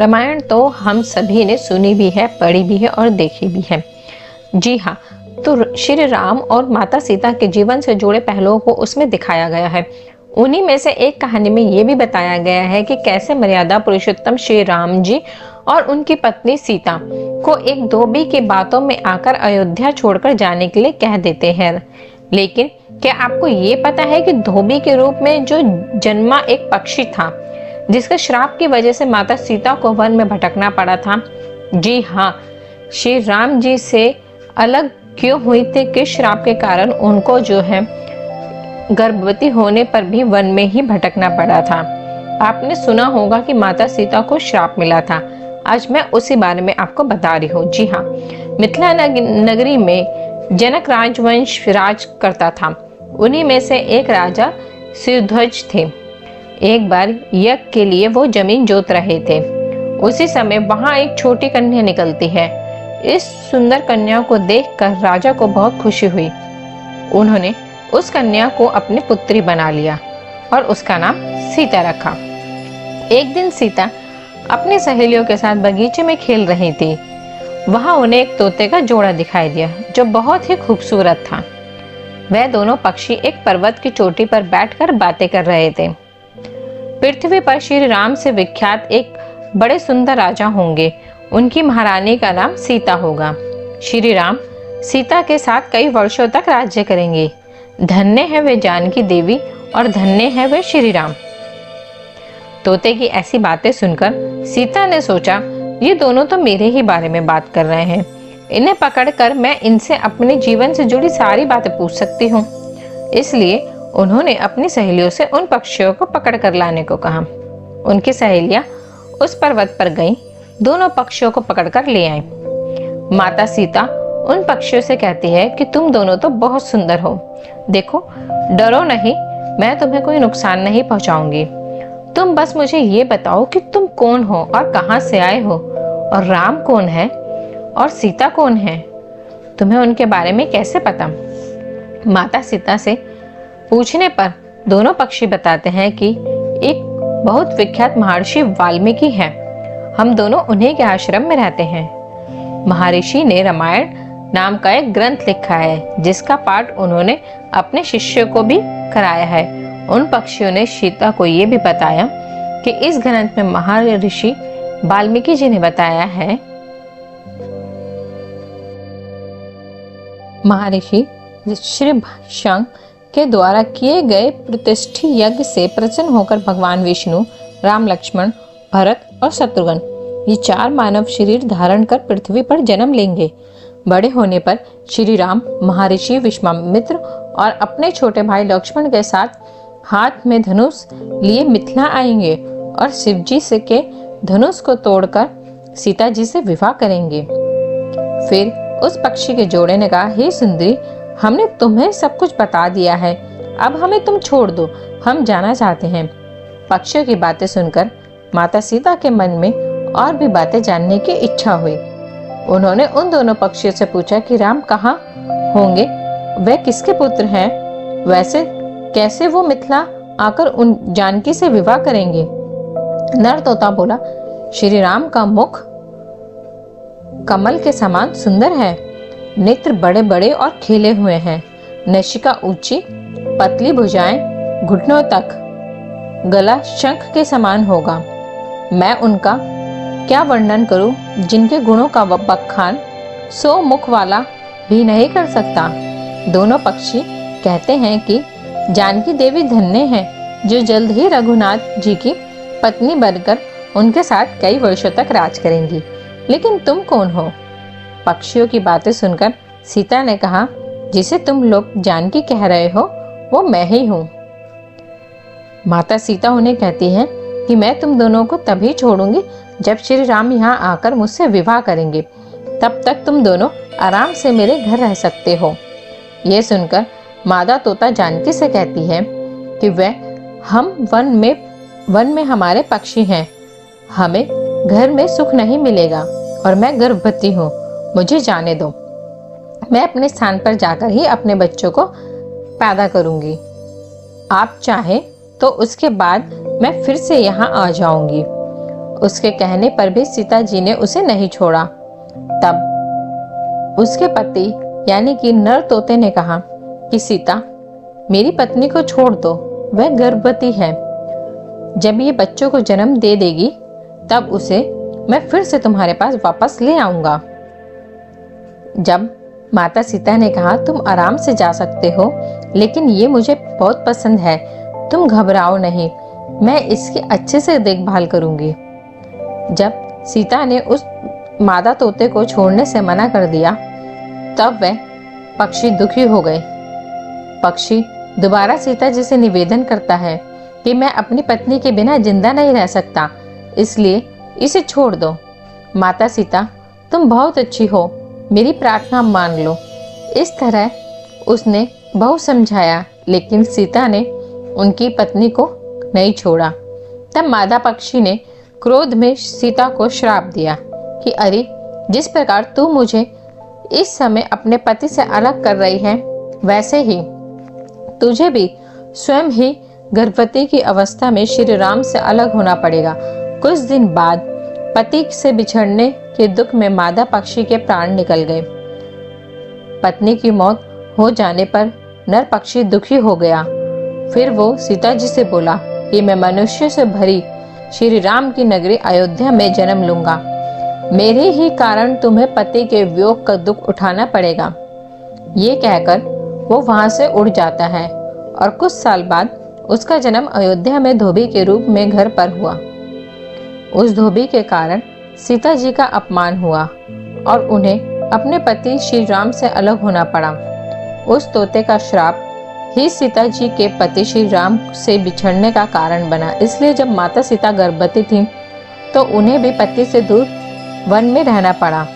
रामायण तो हम सभी ने सुनी भी है, पढ़ी भी है और देखी भी है। जी हाँ, तो श्री राम और माता सीता के जीवन से जुड़े पहलुओं को उसमें दिखाया गया है। उन्हीं में से एक कहानी में ये भी बताया गया है कि कैसे मर्यादा पुरुषोत्तम श्री राम जी और उनकी पत्नी सीता को एक धोबी की बातों में आकर अयोध्या छोड़कर जाने के लिए कह देते हैं। लेकिन क्या आपको ये पता है कि धोबी के रूप में जो जन्मा एक पक्षी था, जिसके श्राप की वजह से माता सीता को वन में भटकना पड़ा था? जी हाँ, श्री राम जी से अलग क्यों हुई थी, किस श्राप के कारण उनको जो है गर्भवती होने पर भी वन में ही भटकना पड़ा था। आपने सुना होगा कि माता सीता को श्राप मिला था। आज मैं उसी बारे में आपको बता रही हूँ। जी हाँ, मिथिला नगरी में जनक राजवंश राज करता था। उन्हीं में से एक राजा शिवध्वज थे। एक बार यज्ञ के लिए वो जमीन जोत रहे थे। उसी समय वहां एक छोटी कन्या निकलती है। इस सुंदर कन्या को देखकर राजा को बहुत खुशी हुई। उन्होंने उस कन्या को अपनी पुत्री बना लिया और उसका नाम सीता रखा। एक दिन सीता अपनी सहेलियों के साथ बगीचे में खेल रही थी। वहां उन्हें एक तोते का जोड़ा दिखाई दिया जो बहुत ही खूबसूरत था। वह दोनों पक्षी एक पर्वत की चोटी पर बैठकर बातें कर रहे थे। पृथ्वी पर श्री राम से विख्यात एक बड़े सुंदर राजा होंगे। उनकी महारानी का नाम सीता होगा। श्री राम सीता के साथ कई वर्षों तक राज्य करेंगे। धन्य है वे जानकी देवी और धन्य है वे श्री राम। तोते की ऐसी बातें सुनकर सीता ने सोचा, ये दोनों तो मेरे ही बारे में बात कर रहे हैं। इन्हें पकड़कर मैं इनसे अपने जीवन से जुड़ी सारी बातें पूछ सकती हूँ। इसलिए उन्होंने अपनी सहेलियों से उन पक्षियों को पकड़ कर लाने को कहा। उनकी सहेलियां उस पर्वत पर गईं, दोनों पक्षियों को पकड़कर ले आईं। माता सीता उन पक्षियों से कहती है कि तुम दोनों तो बहुत सुंदर हो। देखो, डरो नहीं, मैं तुम्हें कोई नुकसान नहीं पहुंचाऊंगी। तुम बस मुझे ये बताओ कि तुम कौन हो और कहां से आए हो, और राम कौन है और सीता कौन है? तुम्हें उनके बारे में कैसे पता? माता सीता से पूछने पर दोनों पक्षी बताते हैं कि एक बहुत विख्यात महर्षि वाल्मीकि है। हम दोनों उन्हीं के आश्रम में रहते हैं। महर्षि ने रामायण नाम का एक ग्रंथ लिखा है, जिसका पाठ उन्होंने अपने शिष्यों को भी कराया है। उन पक्षियों ने सीता को ये भी बताया कि इस ग्रंथ में महर्षि वाल्मीकि जी ने बताया है, महर्षि ऋषिशृंग के द्वारा किए गए प्रतिष्ठित यज्ञ से प्रसन्न होकर भगवान विष्णु, राम, लक्ष्मण, भरत और शत्रुघ्न ये 4 मानव शरीर धारण कर पृथ्वी पर जन्म लेंगे। बड़े होने पर श्री राम महर्षि विश्वामित्र और अपने छोटे भाई लक्ष्मण के साथ हाथ में धनुष लिए मिथिला आएंगे और शिव जी से के धनुष को तोड़कर सीता जी से विवाह करेंगे। फिर उस पक्षी के जोड़े ने कहा, हे सुंदरी, हमने तुम्हें सब कुछ बता दिया है, अब हमें तुम छोड़ दो, हम जाना चाहते हैं। पक्षियों की बातें सुनकर माता सीता के मन में और भी बातें जानने की इच्छा हुई। उन्होंने उन दोनों पक्षियों से पूछा कि राम कहाँ होंगे, वह किसके पुत्र हैं, वैसे कैसे वो मिथिला आकर उन जानकी से विवाह करेंगे? नर तोता बोला, श्री राम का मुख कमल के समान सुंदर है, नेत्र बड़े बड़े और खिले हुए हैं, नशिका ऊंची, पतली भुजाएं घुटनों तक, गला शंख के समान होगा। मैं उनका क्या वर्णन करूं, जिनके गुणों का बखान 100 मुख वाला भी नहीं कर सकता। दोनों पक्षी कहते हैं कि जानकी देवी धन्य है, जो जल्द ही रघुनाथ जी की पत्नी बनकर उनके साथ कई वर्षों तक राज करेंगी। लेकिन तुम कौन हो? पक्षियों की बातें सुनकर सीता ने कहा, जिसे तुम लोग जानकी कह रहे हो वो मैं ही हूँ। माता सीता उन्हें कहती है कि मैं तुम दोनों को तभी छोड़ूंगी जब श्री राम यहाँ आकर मुझसे विवाह करेंगे। तब तक तुम दोनों आराम से मेरे घर रह सकते हो। यह सुनकर मादा तोता जानकी से कहती है कि हम वन में हमारे पक्षी हैं, हमें घर में सुख नहीं मिलेगा और मैं गर्भवती हूँ, मुझे जाने दो। मैं अपने स्थान पर जाकर ही अपने बच्चों को पैदा करूंगी। आप चाहें तो उसके बाद मैं फिर से यहाँ आ जाऊंगी। उसके कहने पर भी सीता जी ने उसे नहीं छोड़ा। तब उसके पति यानी कि नर तोते ने कहा कि सीता, मेरी पत्नी को छोड़ दो, वह गर्भवती है। जब ये बच्चों को जन्म दे देगी तब उसे मैं फिर से तुम्हारे पास वापस ले आऊंगा। जब माता सीता ने कहा, तुम आराम से जा सकते हो, लेकिन ये मुझे बहुत पसंद है, तुम घबराओ नहीं, मैं इसकी अच्छे से देखभाल करूंगी। जब सीता ने उस मादा तोते को छोड़ने से मना कर दिया तब वह पक्षी दुखी हो गए। पक्षी दोबारा सीता जी से निवेदन करता है कि मैं अपनी पत्नी के बिना जिंदा नहीं रह सकता, इसलिए इसे छोड़ दो। माता सीता, तुम बहुत अच्छी हो, मेरी प्रार्थना मान लो। इस तरह उसने बहुत समझाया, लेकिन सीता ने उनकी पत्नी को नहीं छोड़ा। तब मादा पक्षी ने क्रोध में सीता को श्राप दिया कि अरे, जिस प्रकार तू मुझे इस समय अपने पति से अलग कर रही है, वैसे ही तुझे भी स्वयं ही गर्भवती की अवस्था में श्री राम से अलग होना पड़ेगा। कुछ दिन बाद पति से बिछड़ने के दुख में मादा पक्षी के प्राण निकल गए। पत्नी की मौत हो जाने पर नर पक्षी दुखी हो गया। फिर वो सीता जी से बोला कि मैं मनुष्य से भरी श्री राम की नगरी अयोध्या में जन्म लूंगा। मेरे ही कारण तुम्हें पति के वियोग का दुख उठाना पड़ेगा। ये कहकर वो वहां से उड़ जाता है और कुछ साल बाद उसका जन्म अयोध्या में धोबी के रूप में घर पर हुआ। उस धोबी के कारण सीता जी का अपमान हुआ और उन्हें अपने पति श्री राम से अलग होना पड़ा। उस तोते का श्राप ही सीता जी के पति श्री राम से बिछड़ने का कारण बना। इसलिए जब माता सीता गर्भवती थी तो उन्हें भी पति से दूर वन में रहना पड़ा।